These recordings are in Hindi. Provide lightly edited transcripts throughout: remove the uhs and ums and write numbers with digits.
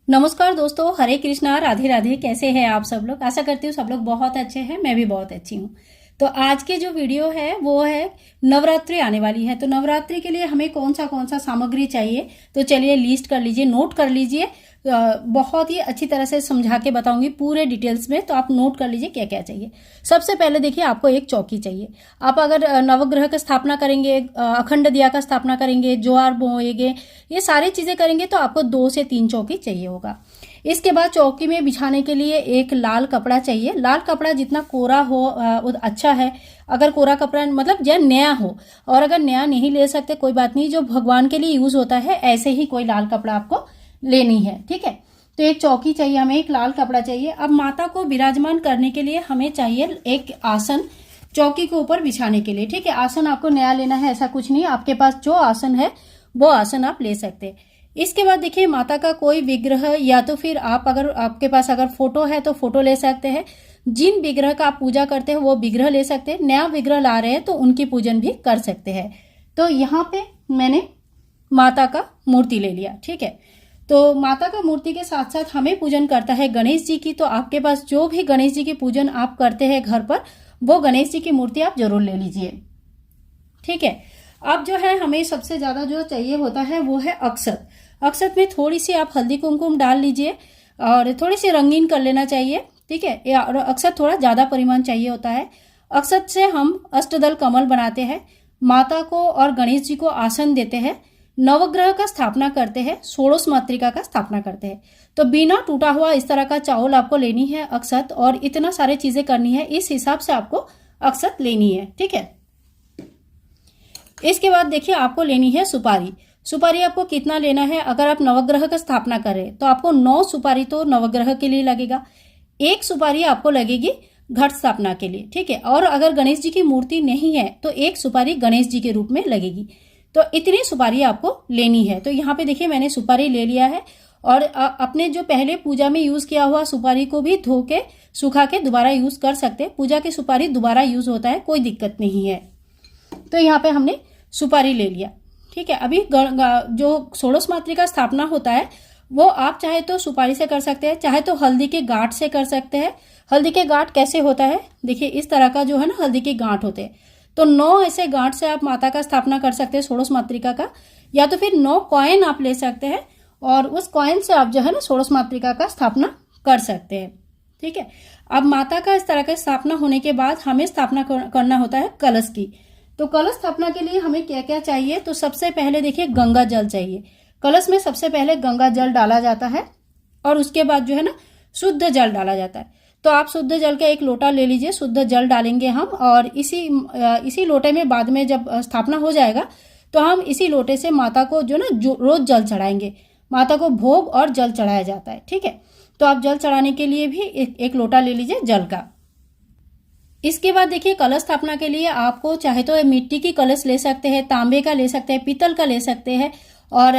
नमस्कार दोस्तों, हरे कृष्णा, राधे राधे। कैसे हैं आप सब लोग? आशा करती हूँ सब लोग बहुत अच्छे हैं। मैं भी बहुत अच्छी हूँ। तो आज के जो वीडियो है वो है नवरात्रि आने वाली है, तो नवरात्रि के लिए हमें कौन सा सामग्री चाहिए, तो चलिए लिस्ट कर लीजिए, नोट कर लीजिए। बहुत ही अच्छी तरह से समझा के बताऊंगी पूरे डिटेल्स में, तो आप नोट कर लीजिए क्या क्या चाहिए। सबसे पहले देखिए, आपको एक चौकी चाहिए। आप अगर नवग्रह का स्थापना करेंगे, अखंड दिया का स्थापना करेंगे, ज्वार बोएंगे, ये सारी चीजें करेंगे तो आपको 2 से 3 चौकी चाहिए होगा। इसके बाद चौकी में बिछाने के लिए एक लाल कपड़ा चाहिए। लाल कपड़ा जितना कोरा हो अच्छा है। अगर कोरा कपड़ा मतलब जो नया हो, और अगर नया नहीं ले सकते कोई बात नहीं, जो भगवान के लिए यूज होता है ऐसे ही कोई लाल कपड़ा आपको लेनी है। ठीक है, तो एक चौकी चाहिए हमें, एक लाल कपड़ा चाहिए। अब माता को विराजमान करने के लिए हमें चाहिए एक आसन चौकी के ऊपर बिछाने के लिए। ठीक है, आसन आपको नया लेना है ऐसा कुछ नहीं, आपके पास जो आसन है वो आसन आप ले सकते हैं। इसके बाद देखिए, माता का कोई विग्रह या तो फिर आप अगर आपके पास अगर फोटो है तो फोटो ले सकते हैं। जिन विग्रह का आप पूजा करते हैं वो विग्रह ले सकते हैं। नया विग्रह ला रहे हैं तो उनकी पूजन भी कर सकते हैं। तो यहाँ पे मैंने माता का मूर्ति ले लिया। ठीक है, तो माता का मूर्ति के साथ साथ हमें पूजन करता है गणेश जी की। तो आपके पास जो भी गणेश जी की पूजन आप करते हैं घर पर, वो गणेश जी की मूर्ति आप जरूर ले लीजिए। ठीक है, अब जो है हमें सबसे ज्यादा जो चाहिए होता है वो है अक्षत। अक्षत में थोड़ी सी आप हल्दी कुमकुम डाल लीजिए और थोड़ी सी रंगीन कर लेना चाहिए। ठीक है, और अक्षत थोड़ा ज्यादा परिमाण चाहिए होता है। अक्षत से हम अष्टदल कमल बनाते हैं, माता को और गणेश जी को आसन देते हैं, नवग्रह का स्थापना करते हैं, षोडश मातृका का स्थापना करते हैं। तो बिना टूटा हुआ इस तरह का चावल आपको लेनी है अक्षत, और इतना सारे चीजें करनी है, इस हिसाब से आपको अक्षत लेनी है। ठीक है, इसके बाद देखिए आपको लेनी है सुपारी। सुपारी आपको कितना लेना है? अगर आप नवग्रह का स्थापना करें तो आपको 9 सुपारी तो नवग्रह के लिए लगेगा, 1 सुपारी आपको लगेगी घट स्थापना के लिए। ठीक है, और अगर गणेश जी की मूर्ति नहीं है तो 1 सुपारी गणेश जी के रूप में लगेगी। तो इतनी सुपारी आपको लेनी है। तो यहाँ पे देखिए मैंने सुपारी ले लिया है, और अपने जो पहले पूजा में यूज किया हुआ सुपारी को भी धो के सुखा के दोबारा यूज कर सकते हैं। पूजा की सुपारी दोबारा यूज होता है, कोई दिक्कत नहीं है। तो यहाँ पे हमने सुपारी ले लिया। ठीक है, अभी जो षोडश मातृका का स्थापना होता है वो आप चाहे तो सुपारी से कर सकते हैं, चाहे तो हल्दी के गांठ से कर सकते हैं। हल्दी के गांठ कैसे होता है? देखिए इस तरह का जो है ना हल्दी के गांठ होते हैं। तो 9 ऐसे गांठ से आप माता का स्थापना कर सकते हैं षोडश मातृका का, या तो फिर 9 कॉइन आप ले सकते हैं और उस कॉइन से आप जो है ना षोडश मातृका का स्थापना कर सकते हैं। ठीक है, अब माता का इस तरह का स्थापना होने के बाद हमें स्थापना करना होता है कलश की। तो कलश स्थापना के लिए हमें क्या क्या चाहिए? तो सबसे पहले देखिए गंगा जल चाहिए। कलश में सबसे पहले गंगा जल डाला जाता है और उसके बाद जो है ना शुद्ध जल डाला जाता है। तो आप शुद्ध जल का 1 लोटा ले लीजिए, शुद्ध जल डालेंगे हम, और इसी लोटे में बाद में जब स्थापना हो जाएगा तो हम इसी लोटे से माता को जो ना रोज जल चढ़ाएंगे। माता को भोग और जल चढ़ाया जाता है। ठीक है, तो आप जल चढ़ाने के लिए भी एक लोटा ले लीजिए जल का। इसके बाद देखिए कलश स्थापना के लिए आपको चाहे तो मिट्टी की कलश ले सकते हैं, तांबे का ले सकते हैं, पीतल का ले सकते हैं, और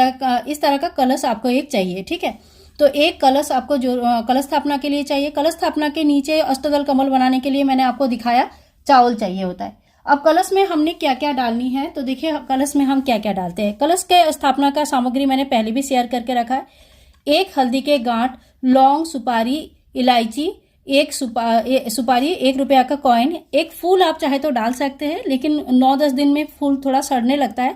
इस तरह का कलश आपको एक चाहिए। ठीक है, तो एक कलश आपको जो कलश स्थापना के लिए चाहिए। कलश स्थापना के नीचे अष्टदल कमल बनाने के लिए मैंने आपको दिखाया चावल चाहिए होता है। अब कलश में हमने क्या क्या डालनी है, तो देखिए कलश में हम क्या क्या डालते हैं। कलश के स्थापना का सामग्री मैंने पहले भी शेयर करके रखा है। 1 हल्दी के गांठ, लौंग, सुपारी, इलायची, 1 सुपारी, 1 रुपया का कॉइन, 1 फूल आप चाहे तो डाल सकते हैं, लेकिन 9-10 दिन में फूल थोड़ा सड़ने लगता है,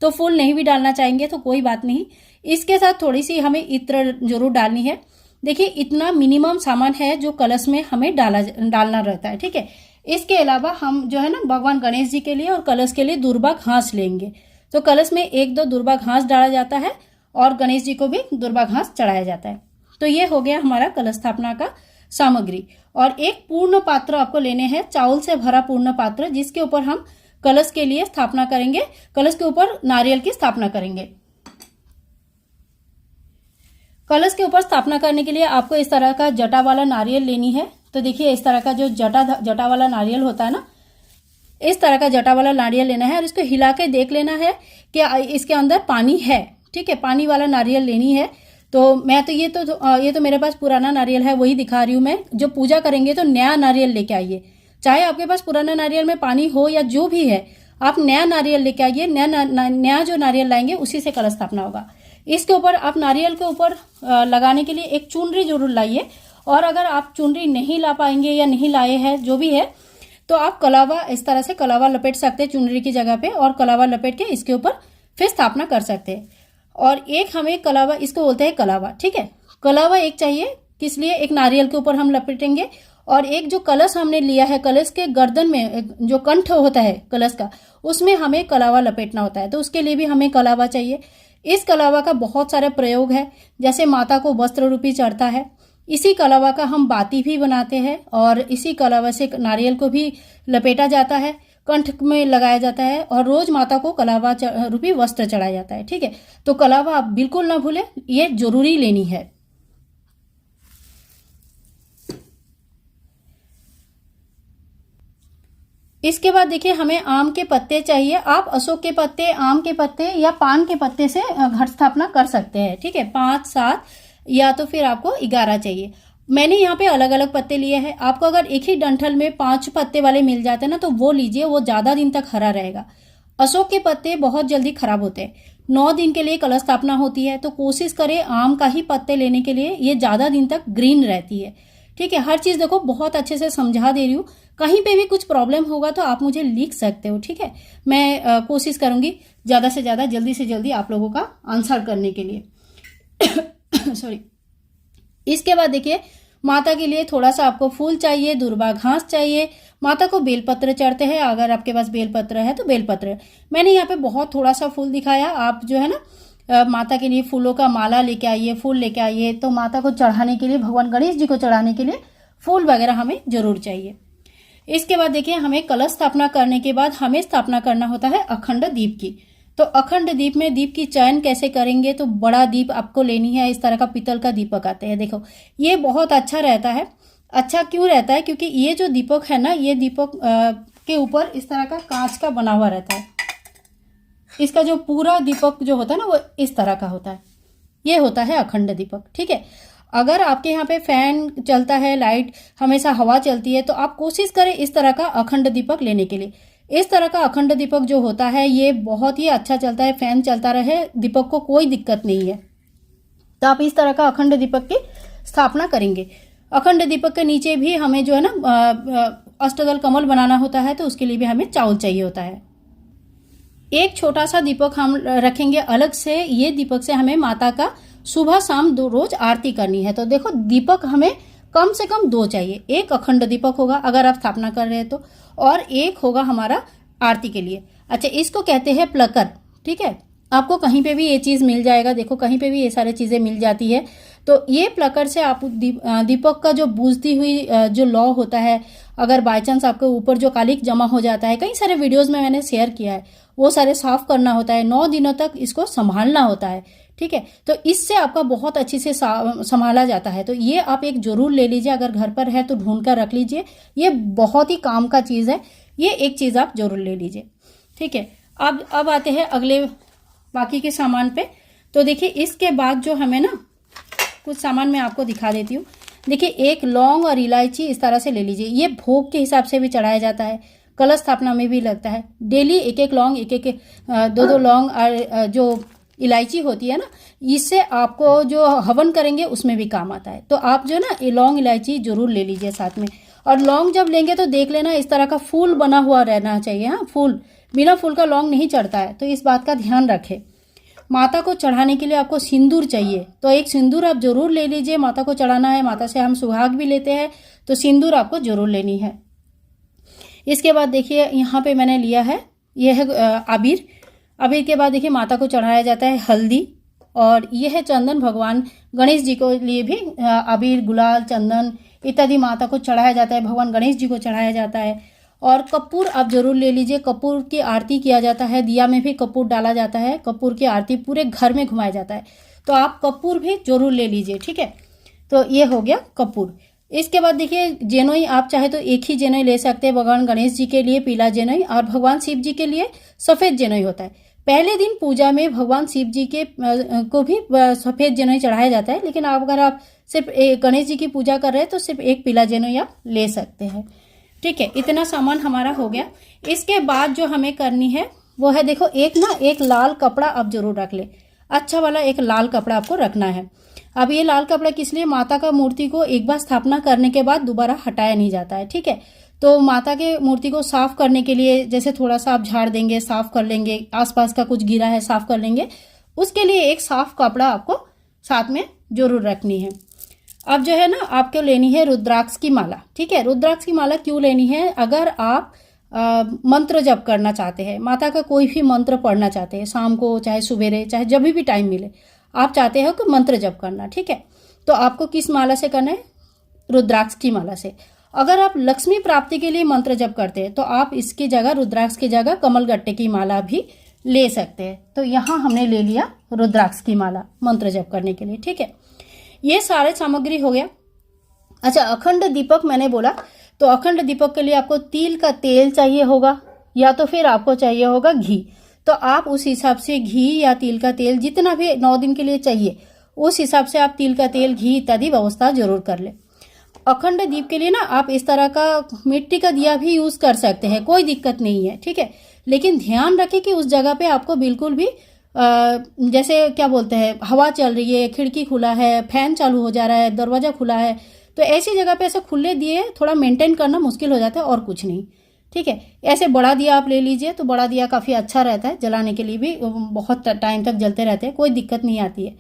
तो फूल नहीं भी डालना चाहेंगे तो कोई बात नहीं। इसके साथ थोड़ी सी हमें इत्र जरूर डालनी है। देखिए इतना मिनिमम सामान है जो कलश में हमें डालना रहता है। ठीक है, इसके अलावा हम जो है ना भगवान गणेश जी के लिए और कलश के लिए दुर्वा घास लेंगे। तो कलश में 1-2 दुर्वा घास डाला जाता है और गणेश जी को भी दुर्वा घास चढ़ाया जाता है। तो ये हो गया हमारा कलश स्थापना का सामग्री। और एक पूर्ण पात्र आपको लेने हैं, चावल से भरा पूर्ण पात्र, जिसके ऊपर हम कलश के लिए स्थापना करेंगे। कलश के ऊपर नारियल की स्थापना करेंगे। कलश के ऊपर स्थापना करने के लिए आपको इस तरह का जटा वाला नारियल लेनी है। तो देखिए इस तरह का जो जटा वाला नारियल होता है ना, इस तरह का जटा वाला नारियल लेना है और इसको हिला के देख लेना है कि इसके अंदर पानी है। ठीक है, पानी वाला नारियल लेनी है। तो मैं तो ये तो मेरे पास पुराना नारियल है, वही दिखा रही हूं मैं। जो पूजा करेंगे तो नया नारियल लेके आइए, चाहे आपके पास पुराना नारियल में पानी हो या जो भी है, आप नया नारियल लेके आइए। नया जो नारियल लाएंगे उसी से कलश स्थापना होगा। इसके ऊपर आप नारियल के ऊपर लगाने के लिए एक चुनरी जरूर लाइए। और अगर आप चुनरी नहीं ला पाएंगे या नहीं लाए हैं जो भी है, तो आप कलावा, इस तरह से कलावा लपेट सकते हैं चुनरी की जगह पे, और कलावा लपेट के इसके ऊपर फिर स्थापना कर सकते हैं। और एक हमें कलावा, इसको बोलते हैं कलावा, ठीक है। कलावा एक चाहिए, किस लिए, एक नारियल के ऊपर हम लपेटेंगे, और एक जो कलश हमने लिया है, कलश के गर्दन में जो कंठ होता है कलश का, उसमें हमें कलावा लपेटना होता है, तो उसके लिए भी हमें कलावा चाहिए। इस कलावा का बहुत सारे प्रयोग है, जैसे माता को वस्त्र रूपी चढ़ता है, इसी कलावा का हम बाती भी बनाते हैं, और इसी कलावा से नारियल को भी लपेटा जाता है, कंठ में लगाया जाता है, और रोज माता को कलावा रूपी वस्त्र चढ़ाया जाता है, ठीक है। तो कलावा आप बिल्कुल ना भूलें, ये जरूरी लेनी है। इसके बाद देखिए हमें आम के पत्ते चाहिए। आप अशोक के पत्ते, आम के पत्ते या पान के पत्ते से घट स्थापना कर सकते हैं, ठीक है। 5, 7 या तो फिर आपको 11 चाहिए। मैंने यहाँ पे अलग अलग पत्ते लिए हैं। आपको अगर एक ही डंठल में 5 पत्ते वाले मिल जाते हैं ना, तो वो लीजिए, वो ज्यादा दिन तक हरा रहेगा। अशोक के पत्ते बहुत जल्दी खराब होते हैं। 9 दिन के लिए कलश स्थापना होती है, तो कोशिश करें आम का ही पत्ते लेने के लिए, ये ज्यादा दिन तक ग्रीन रहती है, ठीक है। हर चीज देखो बहुत अच्छे से समझा दे रही हूँ। कहीं पे भी कुछ प्रॉब्लम होगा तो आप मुझे लिख सकते हो, ठीक है। मैं कोशिश करूंगी ज्यादा से ज्यादा, जल्दी से जल्दी आप लोगों का आंसर करने के लिए। सॉरी। इसके बाद देखिए माता के लिए थोड़ा सा आपको फूल चाहिए, दुर्वा घास चाहिए, माता को बेलपत्र चढ़ते हैं, अगर आपके पास बेलपत्र है तो बेलपत्र। मैंने यहाँ पे बहुत थोड़ा सा फूल दिखाया। आप जो है ना माता के लिए फूलों का माला लेके आइए, फूल लेके आइए, तो माता को चढ़ाने के लिए, भगवान गणेश जी को चढ़ाने के लिए फूल वगैरह हमें जरूर चाहिए। इसके बाद देखिए हमें कलश स्थापना करने के बाद हमें स्थापना करना होता है अखंड दीप की। तो अखंड दीप में दीप की चयन कैसे करेंगे, तो बड़ा दीप आपको लेनी है। इस तरह का पीतल का दीपक आते हैं, देखो ये बहुत अच्छा रहता है। अच्छा क्यों रहता है, क्योंकि ये जो दीपक है ना, ये दीपक के ऊपर इस तरह का कांच का बना हुआ रहता है। इसका जो पूरा दीपक जो होता है ना, वो इस तरह का होता है। ये होता है अखंड दीपक, ठीक है। अगर आपके यहाँ पे फैन चलता है, लाइट हमेशा हवा चलती है, तो आप कोशिश करें इस तरह का अखंड दीपक लेने के लिए। इस तरह का अखंड दीपक जो होता है ये बहुत ही अच्छा चलता है, फैन चलता रहे, दीपक को कोई दिक्कत नहीं है। तो आप इस तरह का अखंड दीपक की स्थापना करेंगे। अखंड दीपक के नीचे भी हमें जो है ना अष्टदल कमल बनाना होता है, तो उसके लिए भी हमें चावल चाहिए होता है। एक छोटा सा दीपक हम रखेंगे अलग से। ये दीपक से हमें माता का सुबह शाम 2 रोज आरती करनी है। तो देखो दीपक हमें कम से कम 2 चाहिए। एक अखंड दीपक होगा अगर आप स्थापना कर रहे हैं तो, और एक होगा हमारा आरती के लिए। अच्छा, इसको कहते हैं प्लकर, ठीक है। आपको कहीं पे भी ये चीज मिल जाएगा, देखो कहीं पे भी ये सारी चीजें मिल जाती है। तो ये प्लकर से आप दीपक का जो बुझती हुई जो लौ होता है, अगर बाय चांस आपके ऊपर जो कालिक जमा हो जाता है, कई सारे वीडियोस में मैंने शेयर किया है, वो सारे साफ करना होता है। 9 दिनों तक इसको संभालना होता है, ठीक है। तो इससे आपका बहुत अच्छे से संभाला जाता है। तो ये आप एक जरूर ले लीजिए, अगर घर पर है तो ढूंढ कर रख लीजिए। ये बहुत ही काम का चीज है, ये एक चीज आप जरूर ले लीजिए, ठीक है। अब आते हैं अगले बाकी के सामान पे। तो देखिए इसके बाद जो हमें ना कुछ सामान मैं आपको दिखा देती हूँ। देखिए एक लौंग और इलायची इस तरह से ले लीजिए। ये भोग के हिसाब से भी चढ़ाया जाता है, कलश स्थापना में भी लगता है। डेली एक एक लौंग, एक 2 लौंग और जो इलायची होती है ना, इससे आपको जो हवन करेंगे उसमें भी काम आता है। तो आप जो ना लौंग इलायची जरूर ले लीजिए साथ में। और लौंग जब लेंगे तो देख लेना इस तरह का फूल बना हुआ रहना चाहिए। हाँ, फूल, बिना फूल का लौंग नहीं चढ़ता है, तो इस बात का ध्यान रखें। माता को चढ़ाने के लिए आपको सिंदूर चाहिए, तो एक सिंदूर आप जरूर ले लीजिए। माता को चढ़ाना है, माता से हम सुहाग भी लेते हैं, तो सिंदूर आपको जरूर लेनी है। इसके बाद देखिए यहाँ पे मैंने लिया है, यह है आबिर। आबिर के बाद देखिए माता को चढ़ाया जाता है हल्दी, और यह है चंदन। भगवान गणेश जी को लिए भी आबिर, गुलाल, चंदन इत्यादि माता को चढ़ाया जाता है, भगवान गणेश जी को चढ़ाया जाता है। और कपूर आप जरूर ले लीजिए, कपूर की आरती किया जाता है, दिया में भी कपूर डाला जाता है, कपूर की आरती पूरे घर में घुमाया जाता है, तो आप कपूर भी जरूर ले लीजिए, ठीक है। तो ये हो गया कपूर। इसके बाद देखिए जेनोई, आप चाहे तो एक ही जेनोई ले सकते हैं। भगवान गणेश जी के लिए पीला जेनोई, और भगवान शिव जी के लिए सफेद जेनोई होता है। पहले दिन पूजा में भगवान शिव जी के को भी सफेद जेनोई चढ़ाया जाता है, लेकिन अगर आप सिर्फ गणेश जी की पूजा कर रहे हैं तो सिर्फ एक पीला जेनोई आप ले सकते हैं, ठीक है। इतना सामान हमारा हो गया। इसके बाद जो हमें करनी है वो है, देखो एक लाल कपड़ा आप जरूर रख ले। अच्छा वाला एक लाल कपड़ा आपको रखना है। अब ये लाल कपड़ा किस लिए, माता का मूर्ति को एक बार स्थापना करने के बाद दोबारा हटाया नहीं जाता है, ठीक है। तो माता के मूर्ति को साफ करने के लिए जैसे थोड़ा सा आप झाड़ देंगे, साफ कर लेंगे, आसपास का कुछ गिरा है साफ कर लेंगे, उसके लिए एक साफ कपड़ा आपको साथ में जरूर रखनी है। अब जो है ना, आपको लेनी है रुद्राक्ष की माला, ठीक है। रुद्राक्ष की माला क्यों लेनी है, अगर आप मंत्र जप करना चाहते हैं, माता का कोई भी मंत्र पढ़ना चाहते हैं, शाम को चाहे सवेरे चाहे जब भी टाइम मिले, आप चाहते हो कि मंत्र जप करना, ठीक है, तो आपको किस माला से करना है, रुद्राक्ष की माला से। अगर आप लक्ष्मी प्राप्ति के लिए मंत्र जप करते हैं तो आप इसकी जगह, रुद्राक्ष की जगह कमलगट्टे की माला भी ले सकते हैं। तो यहाँ हमने ले लिया रुद्राक्ष की माला मंत्र जप करने के लिए, ठीक है। ये सारे सामग्री हो गया। अच्छा, अखंड दीपक मैंने बोला, तो अखंड दीपक के लिए आपको तिल का तेल चाहिए होगा, या तो फिर आपको चाहिए होगा घी। तो आप उस हिसाब से घी या तिल का तेल जितना भी 9 दिन के लिए चाहिए, उस हिसाब से आप तिल का तेल, घी इत्यादि व्यवस्था जरूर कर ले। अखंड दीप के लिए ना आप इस तरह का मिट्टी का दिया भी यूज कर सकते हैं, कोई दिक्कत नहीं है, ठीक है। लेकिन ध्यान रखें कि उस जगह पे आपको बिल्कुल भी जैसे क्या बोलते हैं, हवा चल रही है, खिड़की खुला है, फैन चालू हो जा रहा है, दरवाजा खुला है, तो ऐसी जगह पे ऐसे खुले दिए थोड़ा मेंटेन करना मुश्किल हो जाता है, और कुछ नहीं, ठीक है। ऐसे बड़ा दिया आप ले लीजिए, तो बड़ा दिया काफ़ी अच्छा रहता है, जलाने के लिए भी बहुत टाइम तक जलते रहते हैं, कोई दिक्कत नहीं आती है।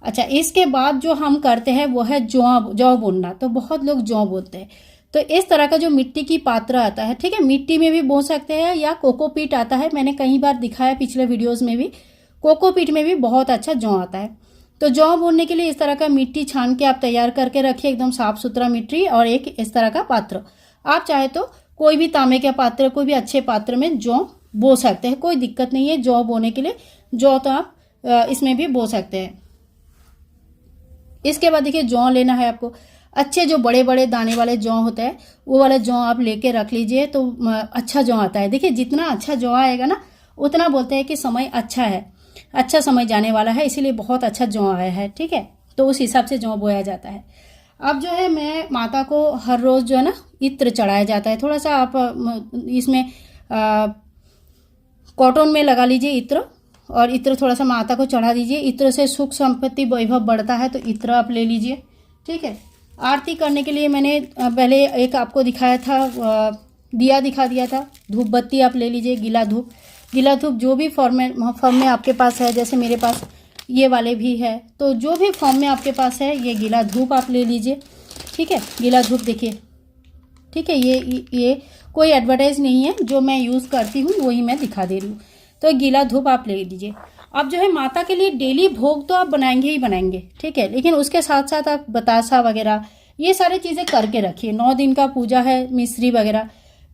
अच्छा, इसके बाद जो हम करते हैं वो है जौ बुनना। तो बहुत लोग जौ बोलते हैं, तो इस तरह का जो मिट्टी की पात्र आता है, ठीक है, मिट्टी में भी बो सकते हैं या कोकोपीट आता है, मैंने कई बार दिखाया पिछले वीडियोस में भी, कोकोपीट में भी बहुत अच्छा जौ आता है। तो जौ बोने के लिए इस तरह का मिट्टी छान के आप तैयार करके रखिए, एकदम साफ सुथरा मिट्टी, और एक इस तरह का पात्र। आप चाहे तो कोई भी तांबे के पात्र, कोई भी अच्छे पात्र में जौ बो सकते हैं, कोई दिक्कत नहीं है। जौ बोने के लिए जौ तो आप इसमें भी बो सकते हैं। इसके बाद देखिए, जौ लेना है आपको, अच्छे जो बड़े बड़े दाने वाले जौ होता है, वो वाला जौ आप लेके रख लीजिए, तो अच्छा जौ आता है। देखिए, जितना अच्छा जौ आएगा ना, उतना बोलते हैं कि समय अच्छा है, अच्छा समय जाने वाला है, इसीलिए बहुत अच्छा जौ आया है, ठीक है। तो उस हिसाब से जौ बोया जाता है। अब जो है, मैं माता को हर रोज जो है ना इत्र चढ़ाया जाता है। थोड़ा सा आप इसमें कॉटन में लगा लीजिए इत्र, और इत्र थोड़ा सा माता को चढ़ा दीजिए। इत्र से सुख संपत्ति वैभव बढ़ता है, तो इत्र आप ले लीजिए, ठीक है। आरती करने के लिए मैंने पहले एक आपको दिखाया था, दिया दिखा दिया था। धूप बत्ती आप ले लीजिए, गीला धूप जो भी फॉर्म में आपके पास है, जैसे मेरे पास ये वाले भी है, तो जो भी फॉर्म में आपके पास है, ये गीला धूप आप ले लीजिए, ठीक है। गीला धूप देखिए, ठीक है, ये कोई एडवर्टाइज नहीं है, जो मैं यूज़ करती हूँ वही मैं दिखा दे रही हूँ। तो गीला धूप आप ले लीजिए। अब जो है, माता के लिए डेली भोग तो आप बनाएंगे ही बनाएंगे, ठीक है, लेकिन उसके साथ साथ आप बतासा वगैरह ये सारी चीज़ें करके रखिए। 9 दिन का पूजा है, मिश्री वगैरह,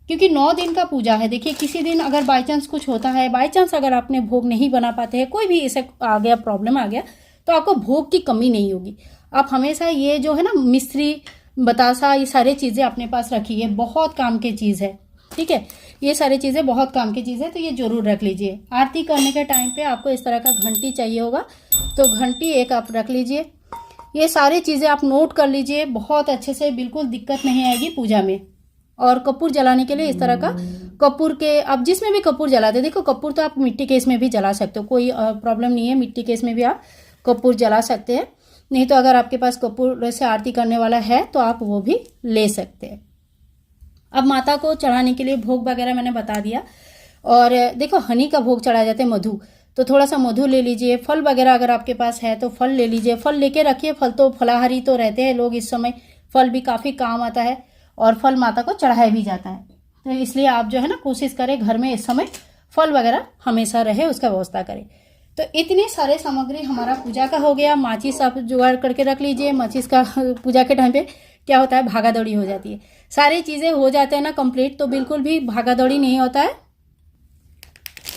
क्योंकि 9 दिन का पूजा है। देखिए, किसी दिन अगर बाई चांस कुछ होता है, बाई चांस अगर आपने भोग नहीं बना पाते हैं, कोई भी ऐसे आ गया, प्रॉब्लम आ गया, तो आपको भोग की कमी नहीं होगी। आप हमेशा ये जो है ना मिश्री, बतासा, ये सारी चीज़ें अपने पास रखिए, बहुत काम की चीज़ है, ठीक है। ये सारी चीज़ें बहुत काम की चीज़ है, तो ये जरूर रख लीजिए। आरती करने के टाइम पे आपको इस तरह का घंटी चाहिए होगा, तो घंटी एक आप रख लीजिए। ये सारी चीज़ें आप नोट कर लीजिए बहुत अच्छे से, बिल्कुल दिक्कत नहीं आएगी पूजा में। और कपूर जलाने के लिए इस तरह का कपूर के, आप जिसमें भी कपूर जलाते, देखो कपूर तो आप मिट्टी के इसमें भी जला सकते हो, कोई प्रॉब्लम नहीं है, मिट्टी के इसमें भी आप कपूर जला सकते हैं। नहीं तो अगर आपके पास कपूर से आरती करने वाला है तो आप वो भी ले सकते हैं। अब माता को चढ़ाने के लिए भोग वगैरह मैंने बता दिया। और देखो, हनी का भोग चढ़ाया जाता है, मधु, तो थोड़ा सा मधु ले लीजिए। फल वगैरह अगर आपके पास है तो फल ले लीजिए, फल लेके रखिए। फल तो फलाहारी तो रहते हैं लोग इस समय, फल भी काफ़ी काम आता है, और फल माता को चढ़ाया भी जाता है। तो इसलिए आप जो है ना कोशिश करें घर में इस समय फल वगैरह हमेशा रहे, उसका व्यवस्था करें। तो इतने सारे सामग्री हमारा पूजा का हो गया। माचिस आप जुगाड़ करके रख लीजिए। माचिस का पूजा के टाइम पे क्या होता है, भागा दौड़ी हो जाती है। सारी चीज़ें हो जाते हैं ना कंप्लीट, तो बिल्कुल भी भागा दौड़ी नहीं होता है।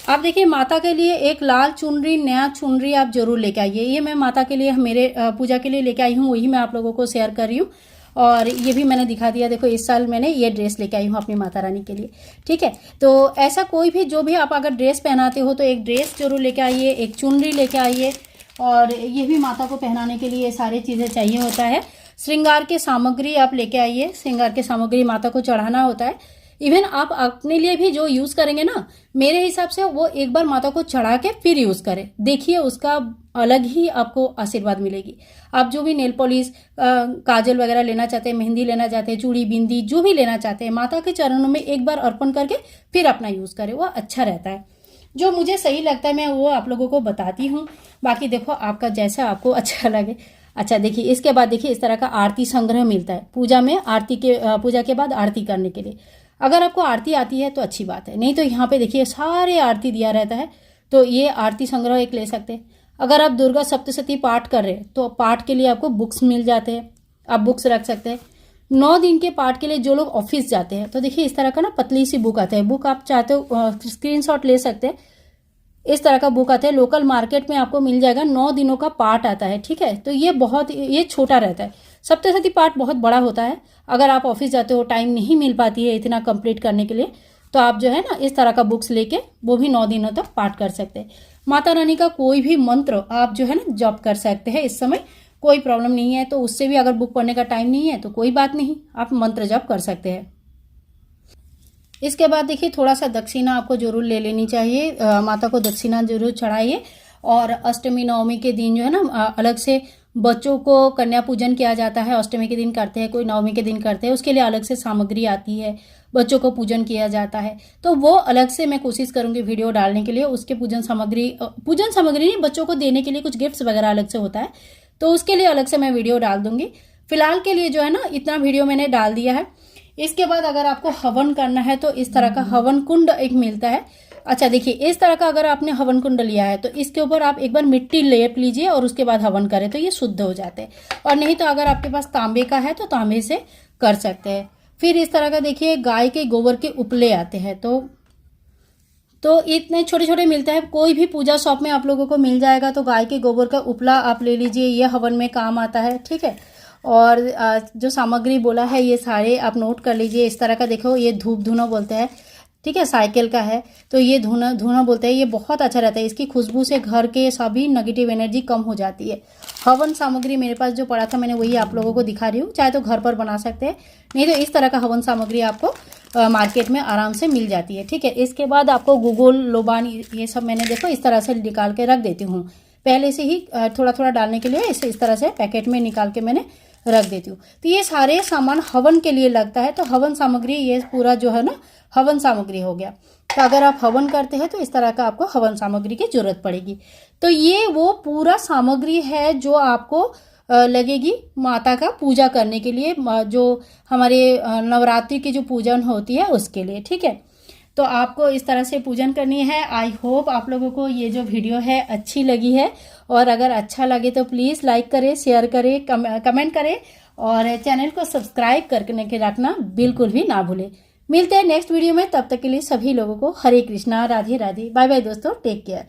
आप देखिए, माता के लिए एक लाल चुनरी, नया चुनरी आप जरूर लेके आइए। ये मैं माता के लिए, मेरे पूजा के लिए लेके आई हूँ, वही मैं आप लोगों को शेयर कर रही हूँ। और ये भी मैंने दिखा दिया। देखो, इस साल मैंने ये ड्रेस लेके आई हूँ अपनी माता रानी के लिए, ठीक है। तो ऐसा कोई भी, जो भी आप अगर ड्रेस पहनाते हो तो एक ड्रेस जरूर लेके आइए, एक चुनरी लेके आइए। और ये भी माता को पहनाने के लिए सारी चीज़ें चाहिए होता है। श्रृंगार के सामग्री आप लेके आइए, श्रृंगार के सामग्री माता को चढ़ाना होता है, इवन आप अपने लिए भी जो यूज करेंगे ना, मेरे हिसाब से वो एक बार माता को चढ़ा के फिर यूज करें, देखिए उसका अलग ही आपको आशीर्वाद मिलेगी। आप जो भी नेल पॉलिश, काजल वगैरह लेना चाहते हैं, मेहंदी लेना चाहते हैं, चूड़ी बिंदी जो भी लेना चाहते हैं, माता के चरणों में एक बार अर्पण करके फिर अपना यूज करें, वो अच्छा रहता है। जो मुझे सही लगता है मैं वो आप लोगों को बताती हूँ, बाकी देखो आपका जैसा आपको अच्छा लगे। अच्छा देखिए, इसके बाद देखिए इस तरह का आरती संग्रह मिलता है पूजा में, पूजा के बाद आरती करने के लिए। अगर आपको आरती आती है तो अच्छी बात है, नहीं तो यहाँ पे देखिए सारे आरती दिया रहता है, तो ये आरती संग्रह एक ले सकते हैं। अगर आप दुर्गा सप्तशती पाठ कर रहे हैं तो पाठ के लिए आपको बुक्स मिल जाते हैं, आप बुक्स रख सकते हैं। 9 दिन के पाठ के लिए जो लोग ऑफिस जाते हैं तो देखिए इस तरह का ना पतली सी बुक आता है, बुक आप चाहते हो स्क्रीनशॉट ले सकते हैं। इस तरह का बुक आता है, लोकल मार्केट में आपको मिल जाएगा, 9 दिनों का पाठ आता है, ठीक है। तो ये छोटा रहता है, सप्तशती पाठ बहुत बड़ा होता है। अगर आप ऑफिस जाते हो, टाइम नहीं मिल पाती है इतना कंप्लीट करने के लिए, तो आप जो है ना इस तरह का बुक्स लेके वो भी 9 दिनों तक पाठ कर सकते हैं। माता रानी का कोई भी मंत्र आप जो है ना जप कर सकते हैं, इस समय कोई प्रॉब्लम नहीं है। तो उससे भी अगर बुक पढ़ने का टाइम नहीं है तो कोई बात नहीं, आप मंत्र जप कर सकते हैं। इसके बाद देखिए थोड़ा सा दक्षिणा आपको जरूर ले लेनी चाहिए, माता को दक्षिणा जरूर चढ़ाइए। और अष्टमी नवमी के दिन जो है ना अलग से बच्चों को कन्या पूजन किया जाता है, अष्टमी के दिन करते हैं, कोई नवमी के दिन करते हैं, उसके लिए अलग से सामग्री आती है, बच्चों को पूजन किया जाता है। तो वो अलग से मैं कोशिश करूंगी वीडियो डालने के लिए, उसके पूजन सामग्री नहीं, बच्चों को देने के लिए कुछ गिफ्ट्स वगैरह अलग से होता है, तो उसके लिए अलग से मैं वीडियो डाल दूंगी। फिलहाल के लिए जो है ना इतना वीडियो मैंने डाल दिया है। इसके बाद अगर आपको हवन करना है तो इस तरह का हवन कुंड एक मिलता है। अच्छा देखिए, इस तरह का अगर आपने हवन कुंड लिया है तो इसके ऊपर आप एक बार मिट्टी लेप लीजिए और उसके बाद हवन करें तो ये शुद्ध हो जाते हैं। और नहीं तो अगर आपके पास तांबे का है तो तांबे से कर सकते हैं। फिर इस तरह का देखिए गाय के गोबर के उपले आते हैं, तो इतने छोटे छोटे मिलते हैं, कोई भी पूजा शॉप में आप लोगों को मिल जाएगा। तो गाय के गोबर का उपला आप ले लीजिए, ये हवन में काम आता है, ठीक है। और जो सामग्री बोला है ये सारे आप नोट कर लीजिए। इस तरह का देखो, ये धूप धुना बोलते हैं, ठीक है, साइकिल का है, तो ये धुना बोलते हैं। ये बहुत अच्छा रहता है, इसकी खुशबू से घर के सभी नेगेटिव एनर्जी कम हो जाती है। हवन सामग्री मेरे पास जो पड़ा था मैंने वही आप लोगों को दिखा रही हूँ, चाहे तो घर पर बना सकते हैं, नहीं तो इस तरह का हवन सामग्री आपको मार्केट में आराम से मिल जाती है, ठीक है। इसके बाद आपको गुगुल, लोबान, ये सब मैंने देखो इस तरह से निकाल के रख देती हूँ, पहले से ही थोड़ा थोड़ा डालने के लिए इसे इस तरह से पैकेट में निकाल के मैंने रख देती हूँ। तो ये सारे सामान हवन के लिए लगता है, तो हवन सामग्री ये पूरा जो है ना हवन सामग्री हो गया। तो अगर आप हवन करते हैं तो इस तरह का आपको हवन सामग्री की जरूरत पड़ेगी। तो ये वो पूरा सामग्री है जो आपको लगेगी माता का पूजा करने के लिए, जो हमारे नवरात्रि की जो पूजन होती है उसके लिए, ठीक है। तो आपको इस तरह से पूजन करनी है। आई होप आप लोगों को ये जो वीडियो है अच्छी लगी है, और अगर अच्छा लगे तो प्लीज़ लाइक करें, शेयर करें, कमेंट करें, और चैनल को सब्सक्राइब करके के रखना बिल्कुल भी ना भूलें। मिलते हैं नेक्स्ट वीडियो में, तब तक के लिए सभी लोगों को हरे कृष्णा, राधे राधे, बाय बाय दोस्तों, टेक केयर।